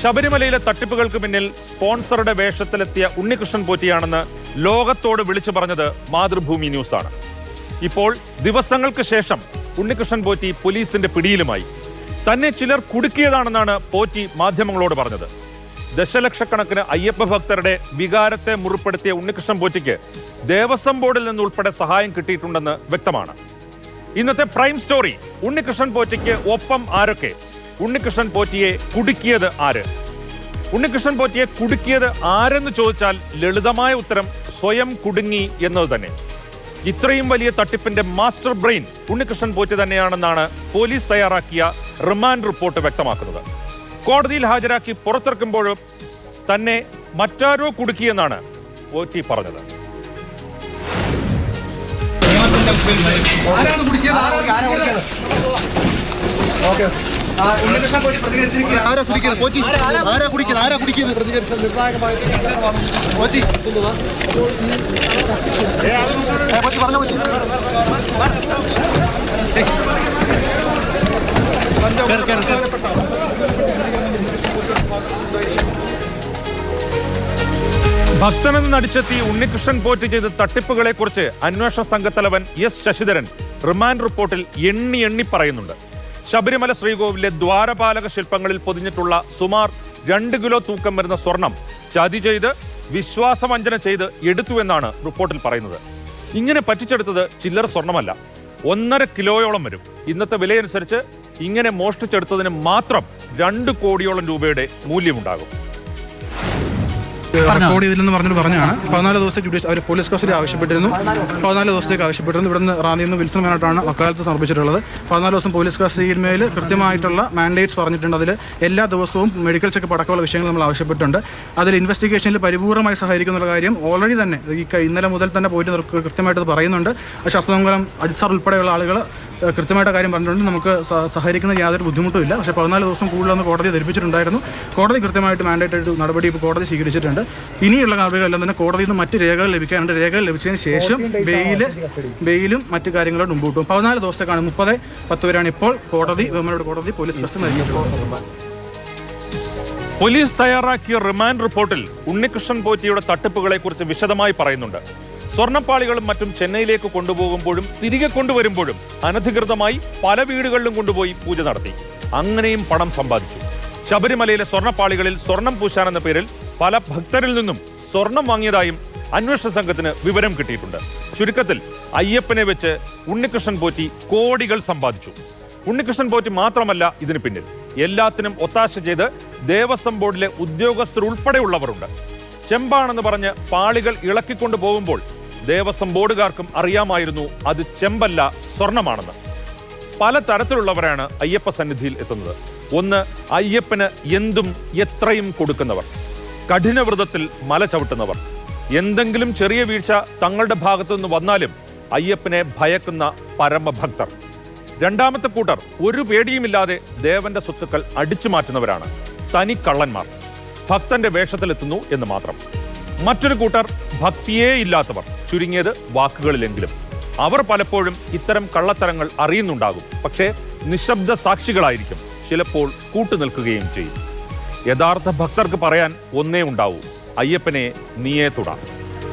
ശബരിമലയിലെ തട്ടിപ്പുകൾക്ക് പിന്നിൽ സ്പോൺസറുടെ വേഷത്തിലെത്തിയ ഉണ്ണികൃഷ്ണൻ പോറ്റിയാണെന്ന് ലോകത്തോട് വിളിച്ചു പറഞ്ഞത് മാതൃഭൂമി ന്യൂസാണ്. ഇപ്പോൾ ദിവസങ്ങൾക്ക് ശേഷം ഉണ്ണികൃഷ്ണൻ പോറ്റി പോലീസിന്റെ പിടിയിലുമായി. തന്നെ ചിലർ കുടുക്കിയതാണെന്നാണ് പോറ്റി മാധ്യമങ്ങളോട് പറഞ്ഞത്. ദശലക്ഷക്കണക്കിന് അയ്യപ്പ ഭക്തരുടെ വികാരത്തെ മുറിപ്പെടുത്തിയ ഉണ്ണികൃഷ്ണൻ പോറ്റിക്ക് ദേവസ്വം ബോർഡിൽ നിന്നുൾപ്പെടെ സഹായം കിട്ടിയിട്ടുണ്ടെന്ന് വ്യക്തമാണ്. ഇന്നത്തെ പ്രൈം സ്റ്റോറി: ഉണ്ണികൃഷ്ണൻ പോറ്റിക്ക് ഒപ്പം ആരൊക്കെ? ഉണ്ണികൃഷ്ണൻ പോറ്റിയെ കുടുക്കിയത് ആര്? ഉണ്ണികൃഷ്ണൻ പോറ്റിയെ കുടുക്കിയത് ആരെന്ന് ചോദിച്ചാൽ ലളിതമായ ഉത്തരം സ്വയം കുടുങ്ങി എന്നത് തന്നെ. ഇത്രയും വലിയ തട്ടിപ്പിന്റെ മാസ്റ്റർ ബ്രെയിൻ ഉണ്ണികൃഷ്ണൻ പോറ്റി തന്നെയാണെന്നാണ് പോലീസ് തയ്യാറാക്കിയ റിമാൻഡ് റിപ്പോർട്ട് വ്യക്തമാക്കുന്നത്. കോടതിയിൽ ഹാജരാക്കി പുറത്തിറക്കുമ്പോഴും തന്നെ മറ്റാരോ കുടുക്കിയെന്നാണ് പോറ്റി പറഞ്ഞത്. ഭക്തനെന്ന് നടിച്ചെത്തി ഉണ്ണികൃഷ്ണൻ പോറ്റി ചെയ്ത തട്ടിപ്പുകളെ കുറിച്ച് അന്വേഷണ സംഘത്തലവൻ എസ് ശശിധരൻ റിമാൻഡ് റിപ്പോർട്ടിൽ എണ്ണി പറയുന്നുണ്ട്. ശബരിമല ശ്രീകോവിലെ ദ്വാരപാലക ശില്പങ്ങളിൽ പൊതിഞ്ഞിട്ടുള്ള സുമാർ 2 കിലോ തൂക്കം വരുന്ന സ്വർണം ചതി ചെയ്ത് വിശ്വാസവഞ്ചന ചെയ്ത് എടുത്തുവെന്നാണ് റിപ്പോർട്ടിൽ പറയുന്നത്. ഇങ്ങനെ പറ്റിച്ചെടുത്തത് ചില്ലറ സ്വർണമല്ല, 1.5 കിലോയോളം വരും. ഇന്നത്തെ വിലയനുസരിച്ച് ഇങ്ങനെ മോഷ്ടിച്ചെടുത്തതിന് മാത്രം 2 കോടിയോളം രൂപയുടെ മൂല്യമുണ്ടാകും. റെക്കോർഡ് ചെയ്തില്ലെന്ന് പറഞ്ഞാണ് 14 ദിവസത്തെ അവർ പോലീസ് കസ്റ്റഡി ആവശ്യപ്പെട്ടിരുന്നു. 14 ദിവസത്തേക്ക് ആവശ്യപ്പെട്ടിരുന്നു. ഇവിടുന്ന് റാന്നിയിൽ നിന്ന് വിൽസൺ മേനോട്ടാണ് വക്കാലത്ത് സമർപ്പിച്ചിട്ടുള്ളത്. 14 ദിവസം പോലീസ് കസ്റ്റഡിയിൽ കൃത്യമായിട്ടുള്ള മാൻഡേറ്റ്സ് പറഞ്ഞിട്ടുണ്ട്. അതിൽ എല്ലാ ദിവസവും മെഡിക്കൽ ചെക്കപ്പ് അടക്കമുള്ള വിഷയങ്ങൾ നമ്മൾ ആവശ്യപ്പെട്ടിട്ടുണ്ട്. അതിൽ ഇൻവെസ്റ്റിഗേഷനിൽ പരിപൂർണ്ണമായി സഹകരിക്കുന്ന കാര്യം ഓൾറെഡി തന്നെ ഇന്നലെ മുതൽ തന്നെ പോയിട്ട് കൃത്യമായിട്ട് പറയുന്നുണ്ട്. ശാസ്ത്രമംഗലം അജിസാർ ഉൾപ്പെടെയുള്ള ആളുകൾ കൃത്യമായിട്ട് കാര്യം പറഞ്ഞിട്ടുണ്ട്. നമുക്ക് സഹകരിക്കുന്ന യാതൊരു ബുദ്ധിമുട്ടും ഇല്ല. പക്ഷേ 14 ദിവസം കൂടുതലൊന്ന് കോടതി ധരിപ്പിച്ചിട്ടുണ്ടായിരുന്നു. കോടതി കൃത്യമായിട്ട് മാൻഡേറ്റ് നടപടി ഇപ്പോൾ കോടതി സ്വീകരിച്ചിട്ടുണ്ട്. ഇനിയുള്ള നടപടികളെല്ലാം തന്നെ കോടതിയിൽ നിന്ന് മറ്റ് രേഖകൾ ലഭിക്കാനുണ്ട്. രേഖകൾ ലഭിച്ചതിന് ശേഷം ബെയിലും മറ്റു കാര്യങ്ങളും മുമ്പോട്ട് പോകും. 14 ദിവസത്തേക്കാണ് 30/10 വരെയാണ് ഇപ്പോൾ കോടതി പോലീസ് കസ്റ്റഡി നൽകിയത്. പോലീസ് തയ്യാറാക്കിയ റിമാൻഡ് റിപ്പോർട്ടിൽ ഉണ്ണികൃഷ്ണൻ പോറ്റിയുടെ തട്ടിപ്പുകളെ കുറിച്ച് വിശദമായി പറയുന്നുണ്ട്. സ്വർണ്ണപ്പാളികളും മറ്റും ചെന്നൈയിലേക്ക് കൊണ്ടുപോകുമ്പോഴും തിരികെ കൊണ്ടുവരുമ്പോഴും അനധികൃതമായി പല വീടുകളിലും കൊണ്ടുപോയി പൂജ നടത്തി. അങ്ങനെയും പണം സമ്പാദിച്ചു. ശബരിമലയിലെ സ്വർണ്ണപ്പാളികളിൽ സ്വർണം പൂശാനെന്ന പേരിൽ പല ഭക്തരിൽ നിന്നും സ്വർണം വാങ്ങിയതായും അന്വേഷണ സംഘത്തിന് വിവരം കിട്ടിയിട്ടുണ്ട്. ചുരുക്കത്തിൽ അയ്യപ്പനെ വെച്ച് ഉണ്ണികൃഷ്ണൻ പോറ്റി കോടികൾ സമ്പാദിച്ചു. ഉണ്ണികൃഷ്ണൻ പോറ്റി മാത്രമല്ല ഇതിന് പിന്നിൽ. എല്ലാത്തിനും ഒത്താശ ചെയ്ത് ദേവസ്വം ബോർഡിലെ ഉദ്യോഗസ്ഥർ ഉൾപ്പെടെയുള്ളവരുണ്ട്. ചെമ്പാണെന്ന് പറഞ്ഞ് പാളികൾ ഇളക്കിക്കൊണ്ടു പോകുമ്പോൾ ദേവസ്വം ബോർഡുകാർക്കും അറിയാമായിരുന്നു അത് ചെമ്പല്ല, സ്വർണമാണെന്ന്. പല തരത്തിലുള്ളവരാണ് അയ്യപ്പ സന്നിധിയിൽ എത്തുന്നത്. ഒന്ന്, അയ്യപ്പന് എന്തും എത്രയും കൊടുക്കുന്നവർ. കഠിനവ്രതത്തിൽ മല ചവിട്ടുന്നവർ. എന്തെങ്കിലും ചെറിയ വീഴ്ച തങ്ങളുടെ ഭാഗത്തു നിന്ന് വന്നാലും അയ്യപ്പനെ ഭയക്കുന്ന പരമഭക്തർ. രണ്ടാമത്തെ കൂട്ടർ ഒരു പേടിയുമില്ലാതെ ദേവന്റെ സ്വത്തുക്കൾ അടിച്ചു മാറ്റുന്നവരാണ്. തനി കള്ളന്മാർ. ഭക്തന്റെ വേഷത്തിലെത്തുന്നു എന്ന് മാത്രം. മറ്റൊരു കൂട്ടർ ഭക്തിയേ ഇല്ലാത്തവർ, ചുരുങ്ങിയത് വാക്കുകളിലെങ്കിലും. അവർ പലപ്പോഴും ഇത്തരം കള്ളത്തരങ്ങൾ അറിയുന്നുണ്ടാകും. പക്ഷേ നിശബ്ദ സാക്ഷികളായിരിക്കും. ചിലപ്പോൾ കൂട്ടുനിൽക്കുകയും ചെയ്യും. യഥാർത്ഥ ഭക്തർക്ക് പറയാൻ ഒന്നേ ഉണ്ടാവൂ: അയ്യപ്പനെ നീയേ തൊടാം.